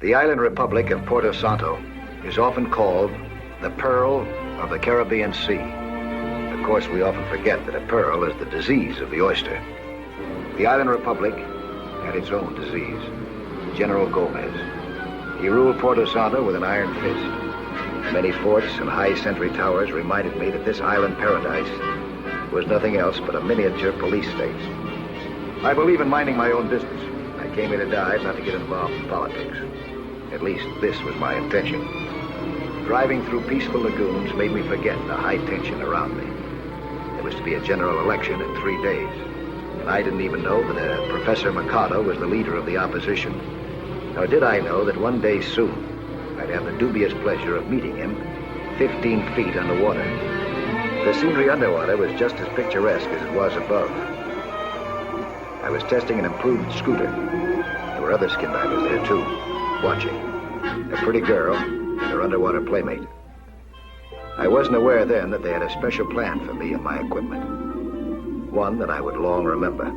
The island republic of Porto Santo is often called the Pearl of the Caribbean Sea. Of course, we often forget that a pearl is the disease of the oyster. The island republic had its own disease, General Gomez. He ruled Porto Santo with an iron fist. Many forts and high sentry towers reminded me that this island paradise was nothing else but a miniature police state. I believe in minding my own business. I came here to dive, not to get involved in politics. At least this was my intention. Driving through peaceful lagoons made me forget the high tension around me. There was to be a general election in 3 days, and I didn't even know that Professor Mikado was the leader of the opposition. Nor did I know that one day soon, I'd have the dubious pleasure of meeting him 15 feet underwater. The scenery underwater was just as picturesque as it was above. I was testing an improved scooter. There were other skin divers there, too, watching. A pretty girl and her underwater playmate. I wasn't aware then that they had a special plan for me and my equipment. One that I would long remember.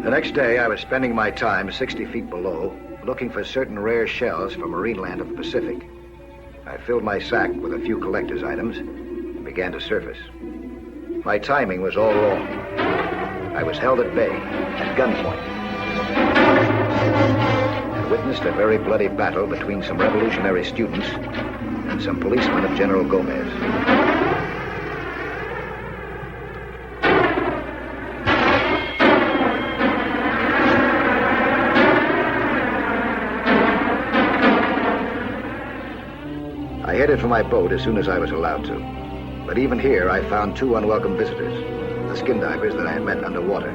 The next day, I was spending my time 60 feet below, looking for certain rare shells from marine land of the Pacific. I filled my sack with a few collector's items and began to surface. My timing was all wrong. I was held at bay, at gunpoint, and witnessed a very bloody battle between some revolutionary students and some policemen of General Gomez. I headed for my boat as soon as I was allowed to. But even here, I found 2 unwelcome visitors, the skin divers that I had met underwater,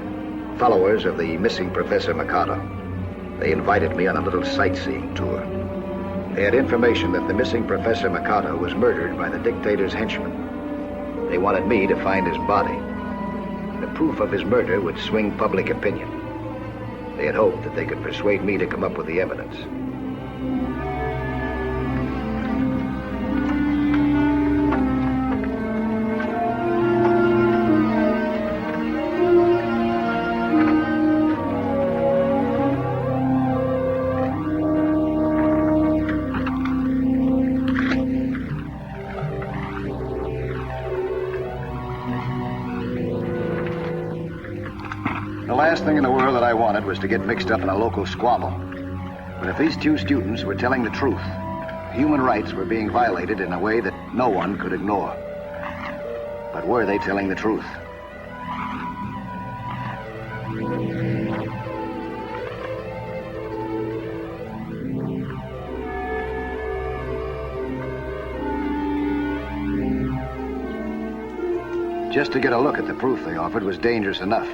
followers of the missing Professor Mikado. They invited me on a little sightseeing tour. They had information that the missing Professor Mikado was murdered by the dictator's henchmen. They wanted me to find his body. The proof of his murder would swing public opinion. They had hoped that they could persuade me to come up with the evidence. The last thing in the world that I wanted was to get mixed up in a local squabble. But if these 2 students were telling the truth, human rights were being violated in a way that no one could ignore. But were they telling the truth? Just to get a look at the proof they offered was dangerous enough,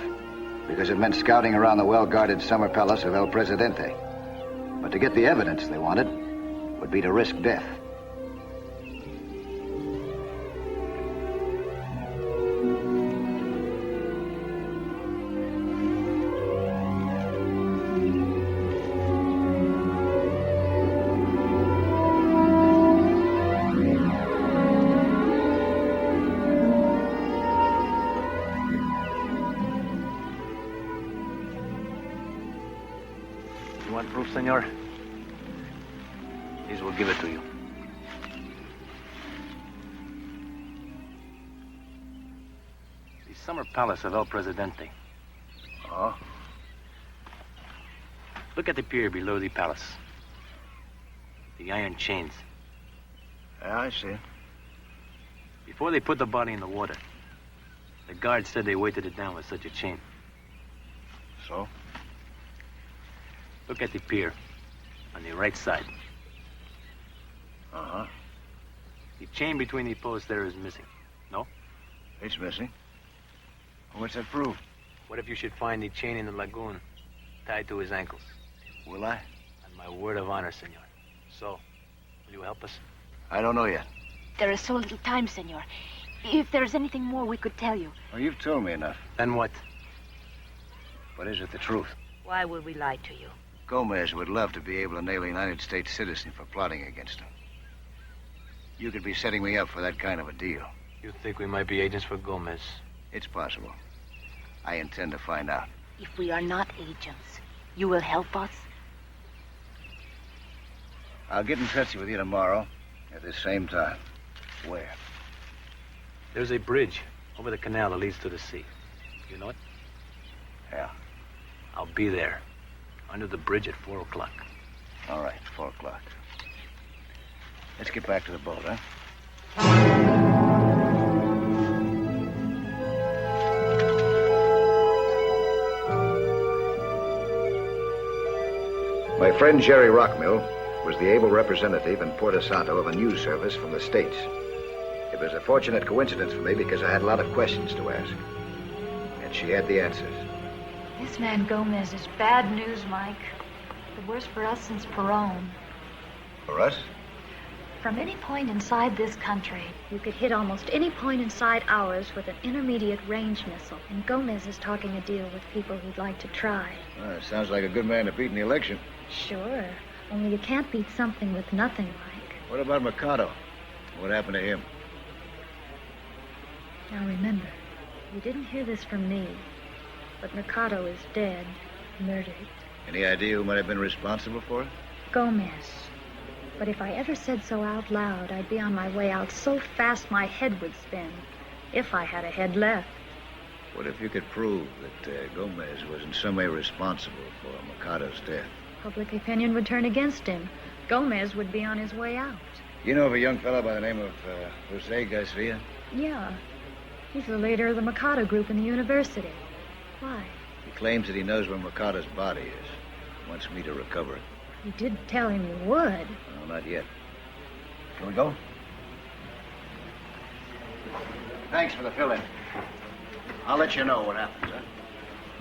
because it meant scouting around the well-guarded summer palace of El Presidente. But to get the evidence they wanted would be to risk death. You want proof, senor? These will give it to you. The summer palace of El Presidente. Oh? Look at the pier below the palace. The iron chains. Yeah, I see. Before they put the body in the water, the guards said they weighted it down with such a chain. So? Look at the pier on the right side. Uh-huh. The chain between the posts there is missing. No? It's missing. What's that prove? What if you should find the chain in the lagoon tied to his ankles? Will I? On my word of honor, senor. So, will you help us? I don't know yet. There is so little time, senor. If there's anything more we could tell you. Well, you've told me enough. Then what? But is it the truth? Why would we lie to you? Gomez would love to be able to nail a United States citizen for plotting against him. You could be setting me up for that kind of a deal. You think we might be agents for Gomez? It's possible. I intend to find out. If we are not agents, you will help us? I'll get in touch with you tomorrow at the same time. Where? There's a bridge over the canal that leads to the sea. You know it? Yeah. I'll be there. Under the bridge at 4 o'clock. All right, 4 o'clock. Let's get back to the boat, huh? My friend Jerry Rockmill was the able representative in Puerto Santo of a news service from the States. It was a fortunate coincidence for me because I had a lot of questions to ask. And she had the answers. This man Gomez is bad news, Mike. The worst for us since Perón. For us? From any point inside this country, you could hit almost any point inside ours with an intermediate range missile. And Gomez is talking a deal with people who'd like to try. Well, it sounds like a good man to beat in the election. Sure. Only you can't beat something with nothing, Mike. What about Mercado? What happened to him? Now remember, you didn't hear this from me. But Mercado is dead, murdered. Any idea who might have been responsible for it? Gomez. But if I ever said so out loud, I'd be on my way out so fast my head would spin. If I had a head left. What if you could prove that Gomez was in some way responsible for Mercado's death? Public opinion would turn against him. Gomez would be on his way out. You know of a young fellow by the name of Jose Garcia? Yeah. He's the leader of the Mercado group in the university. Why? He claims that he knows where Mercado's body is. Wants me to recover it. You did tell him you would. No, not yet. Can we go? Thanks for the fill-in. I'll let you know what happens, huh?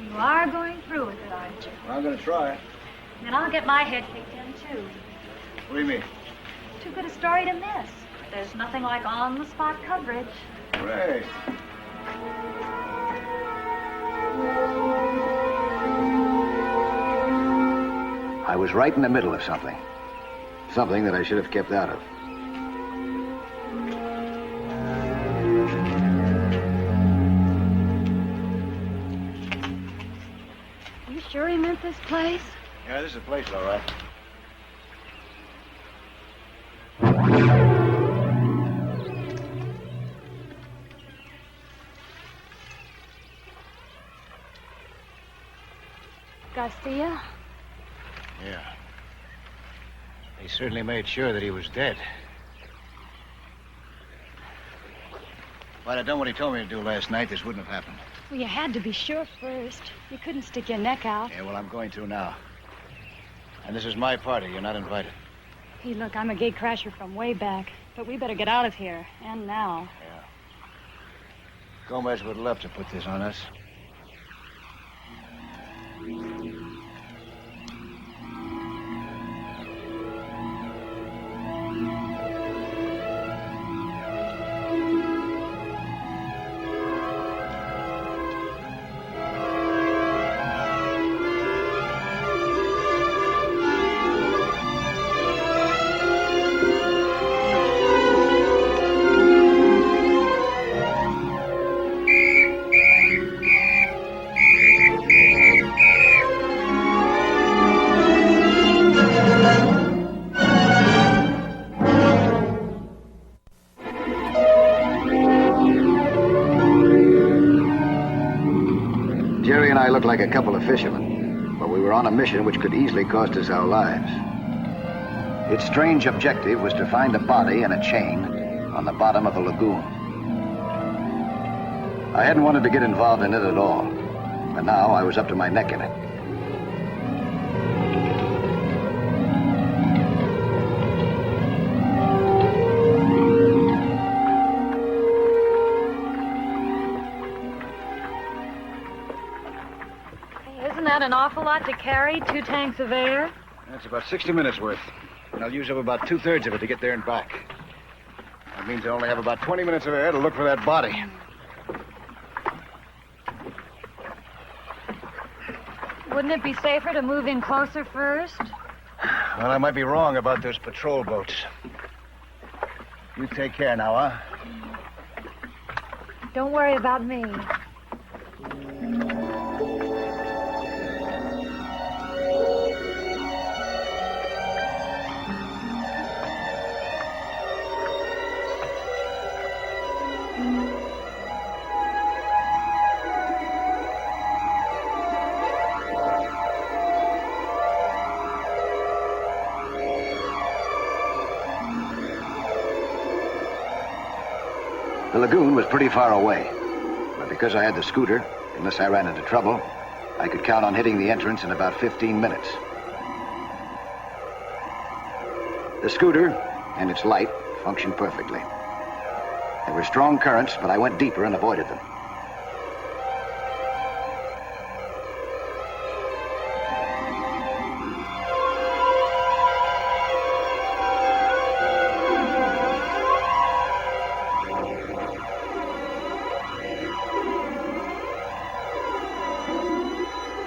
You are going through with it, aren't you? Well, I'm going to try. Then I'll get my head kicked in, too. What do you mean? Too good a story to miss. There's nothing like on-the-spot coverage. Hooray. I was right in the middle of something. Something that I should have kept out of. You sure he meant this place? Yeah, this is the place, all right. Garcia? Yeah. They certainly made sure that he was dead. If I'd have done what he told me to do last night, this wouldn't have happened. Well, you had to be sure first. You couldn't stick your neck out. Yeah, well, I'm going to now. And this is my party. You're not invited. Hey, look, I'm a gate crasher from way back. But we better get out of here. And now. Yeah. Gomez would love to put this on us. Jerry and I looked like a couple of fishermen, but we were on a mission which could easily cost us our lives. Its strange objective was to find a body and a chain on the bottom of a lagoon. I hadn't wanted to get involved in it at all, but now I was up to my neck in it. Isn't that an awful lot to carry? 2 tanks of air? That's about 60 minutes worth. And I'll use up about 2/3 of it to get there and back. That means I only have about 20 minutes of air to look for that body. Wouldn't it be safer to move in closer first? Well, I might be wrong about those patrol boats. You take care now, huh? Don't worry about me. The lagoon was pretty far away, but because I had the scooter, unless I ran into trouble, I could count on hitting the entrance in about 15 minutes. The scooter and its light functioned perfectly. There were strong currents, but I went deeper and avoided them.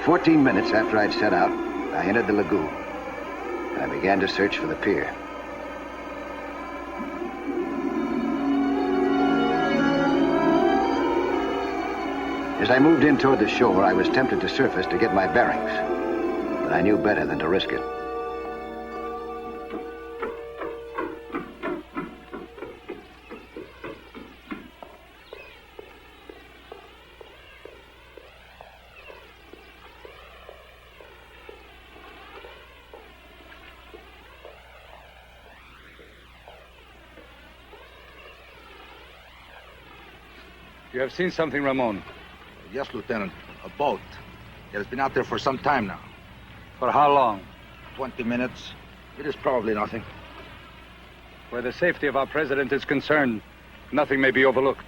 "14 minutes after I'd set out, I entered the lagoon, and I began to search for the pier. As I moved in toward the shore, I was tempted to surface to get my bearings, but I knew better than to risk it. You have seen something, Ramon? Yes, Lieutenant. A boat. It has been out there for some time now. For how long? 20 minutes. It is probably nothing. Where the safety of our president is concerned, nothing may be overlooked.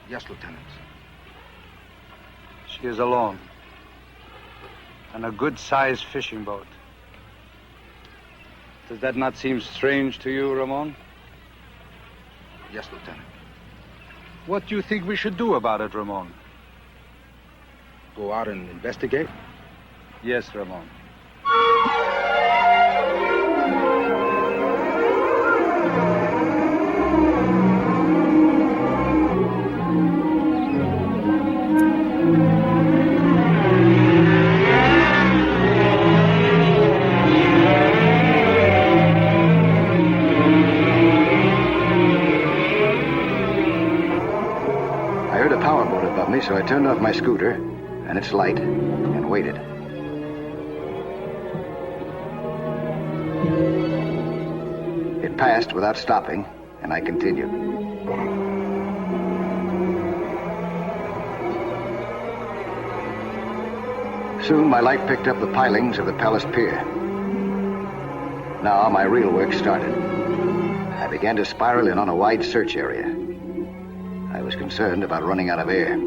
Yes, Lieutenant. She is alone. On a good-sized fishing boat. Does that not seem strange to you, Ramon? Yes, Lieutenant. What do you think we should do about it, Ramon? Go out and investigate? Yes, Ramon. So I turned off my scooter and its light and waited. It passed without stopping, and I continued. Soon my light picked up the pilings of the palace pier. Now my real work started. I began to spiral in on a wide search area. I was concerned about running out of air.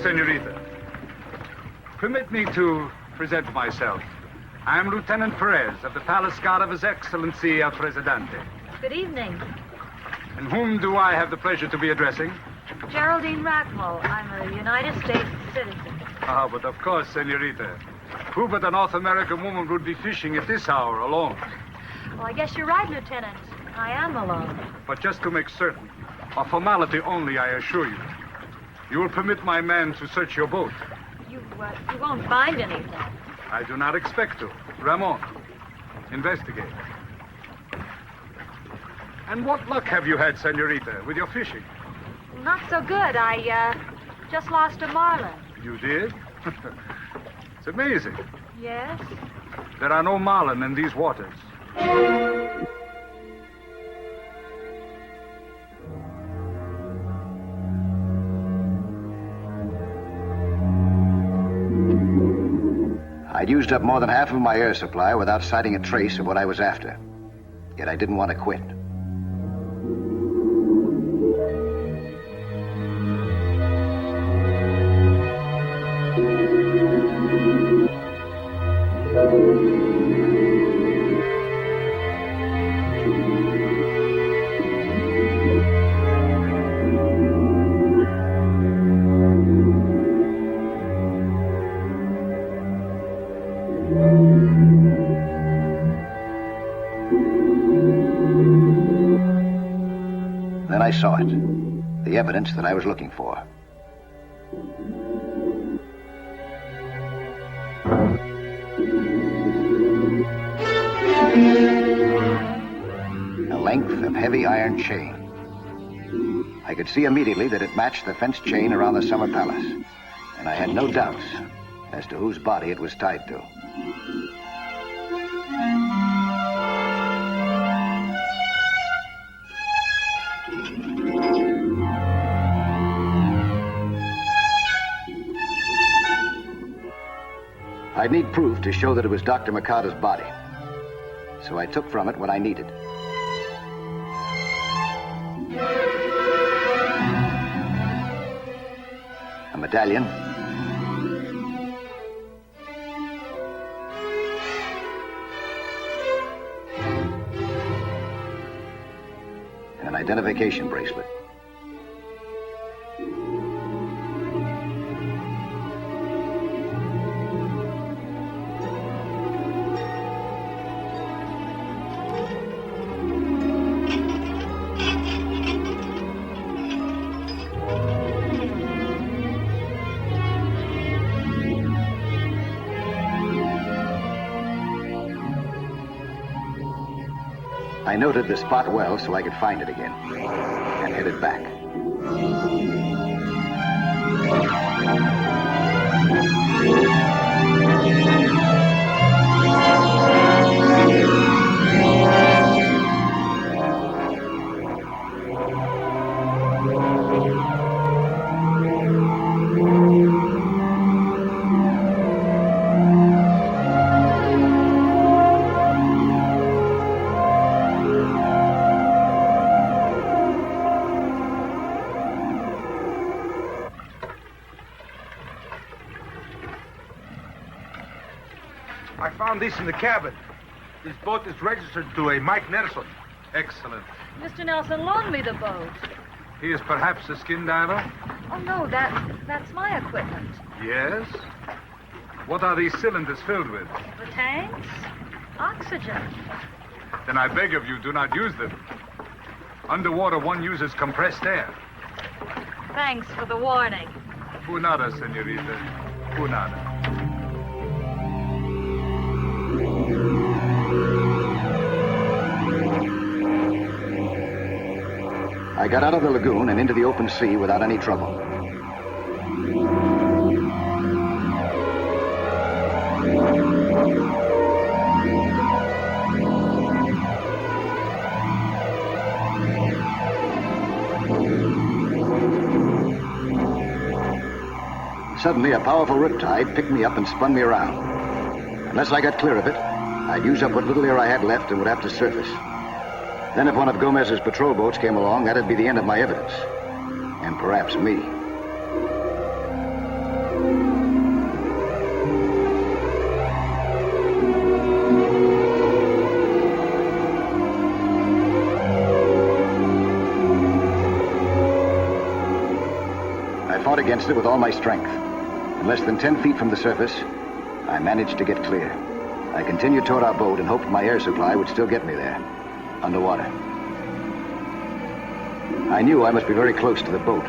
Senorita. Permit me to present myself. I am Lieutenant Perez of the Palace Guard of His Excellency El Presidente. Good evening. And whom do I have the pleasure to be addressing? Geraldine Rackmore. I'm a United States citizen. Ah, but of course, Senorita. Who but a North American woman would be fishing at this hour alone? Well, I guess you're right, Lieutenant. I am alone. But just to make certain, a formality only, I assure you. You will permit my man to search your boat. You won't find anything. I do not expect to. Ramon, investigate. And what luck have you had, senorita, with your fishing? Not so good. I just lost a marlin. You did? It's amazing. Yes? There are no marlin in these waters. I'd used up more than half of my air supply without sighting a trace of what I was after. Yet I didn't want to quit. Then I saw it. The evidence that I was looking for. A length of heavy iron chain. I could see immediately that it matched the fence chain around the summer palace, and I had no doubts as to whose body it was tied to. I'd need proof to show that it was Dr. Mikada's body, so I took from it what I needed. A medallion, and an identification bracelet. I noted the spot well so I could find it again, and headed back. I found this in the cabin. This boat is registered to a Mike Nelson. Excellent. Mr. Nelson, loan me the boat. He is perhaps a skin diver? Oh, no, that's my equipment. Yes. What are these cylinders filled with? The tanks? Oxygen. Then I beg of you, do not use them. Underwater, one uses compressed air. Thanks for the warning. Punada, senorita. Punada. I got out of the lagoon and into the open sea without any trouble. Suddenly, a powerful riptide picked me up and spun me around. Unless I got clear of it, I'd use up what little air I had left and would have to surface. Then if one of Gomez's patrol boats came along, that'd be the end of my evidence. And perhaps me. I fought against it with all my strength. In less than 10 feet from the surface, I managed to get clear. I continued toward our boat and hoped my air supply would still get me there, underwater. I knew I must be very close to the boat.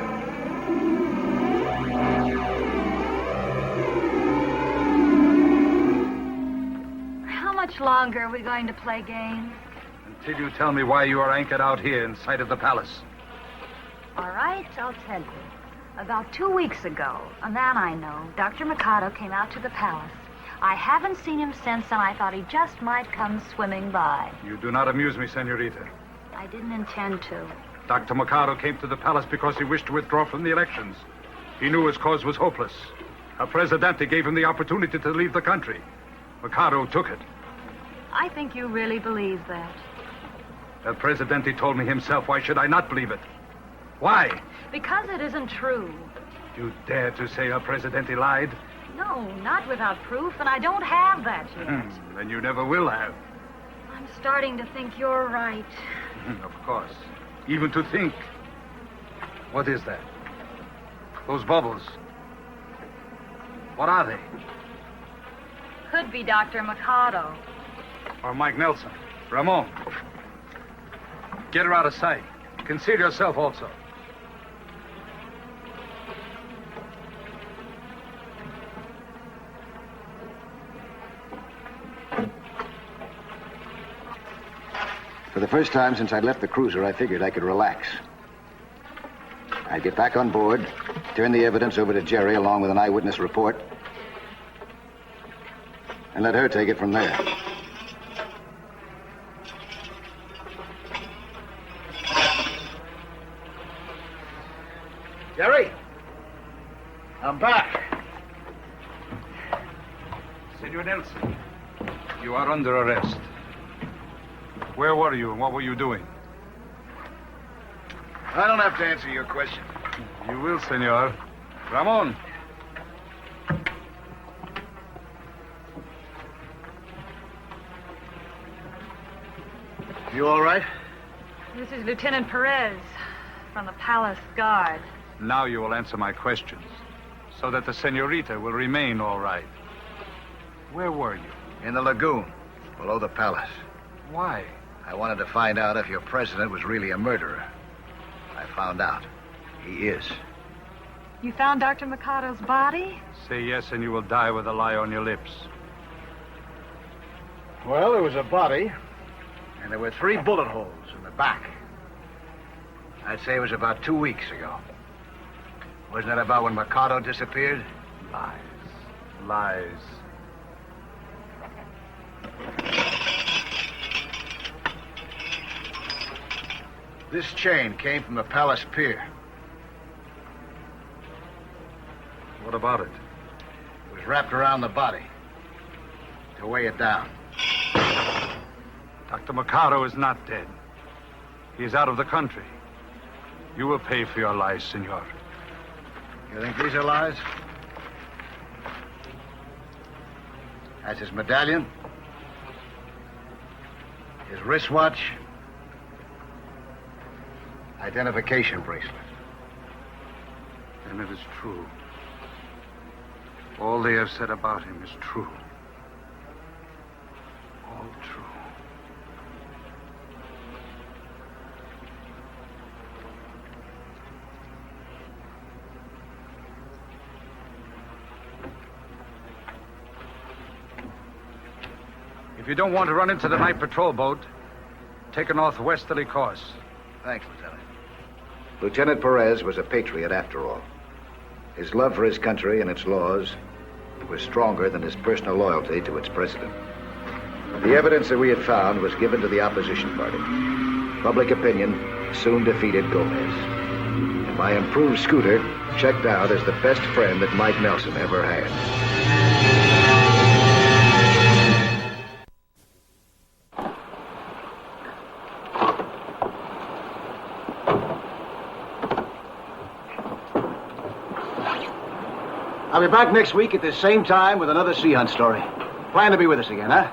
much longer are we going to play games? Until you tell me why you are anchored out here in sight of the palace. All right, I'll tell you. About 2 weeks ago, a man I know, Dr. Mikado, came out to the palace. I haven't seen him since, and I thought he just might come swimming by. You do not amuse me, Senorita. I didn't intend to. Dr. Mikado came to the palace because he wished to withdraw from the elections. He knew his cause was hopeless. A presidente gave him the opportunity to leave the country. Mikado took it. I think you really believe that. El Presidente told me himself. Why should I not believe it? Why? Because it isn't true. You dare to say El Presidente lied? No, not without proof, and I don't have that yet. Then you never will have. I'm starting to think you're right. Of course. Even to think. What is that? Those bubbles. What are they? Could be Dr. Mikado. Or Mike Nelson. Ramon. Get her out of sight. Conceal yourself also. For the first time since I'd left the cruiser, I figured I could relax. I'd get back on board, turn the evidence over to Jerry along with an eyewitness report, and let her take it from there. Jerry! I'm back. Senor Nelson, you are under arrest. Where were you and what were you doing? I don't have to answer your question. You will, senor. Ramon. You all right? This is Lieutenant Perez from the Palace Guard. Now you will answer my questions, so that the senorita will remain all right. Where were you? In the lagoon, below the palace. Why? I wanted to find out if your president was really a murderer. I found out. He is. You found Dr. Mikado's body? Say yes and you will die with a lie on your lips. Well, there was a body, and there were 3 bullet holes in the back. I'd say it was about 2 weeks ago. Wasn't that about when Mikado disappeared? Lies. Lies. This chain came from the palace pier. What about it? It was wrapped around the body to weigh it down. Dr. Mikado is not dead. He is out of the country. You will pay for your lies, senor. You think these are lies? That's his medallion, his wristwatch, identification bracelet. Then it is true. All they have said about him is true. All true. If you don't want to run into the night patrol boat, take a northwesterly course. Thanks, Lieutenant. Lieutenant Perez was a patriot after all. His love for his country and its laws was stronger than his personal loyalty to its president. The evidence that we had found was given to the opposition party. Public opinion soon defeated Gomez. And my improved scooter checked out as the best friend that Mike Nelson ever had. I'll be back next week at the same time with another sea hunt story. Plan to be with us again, huh?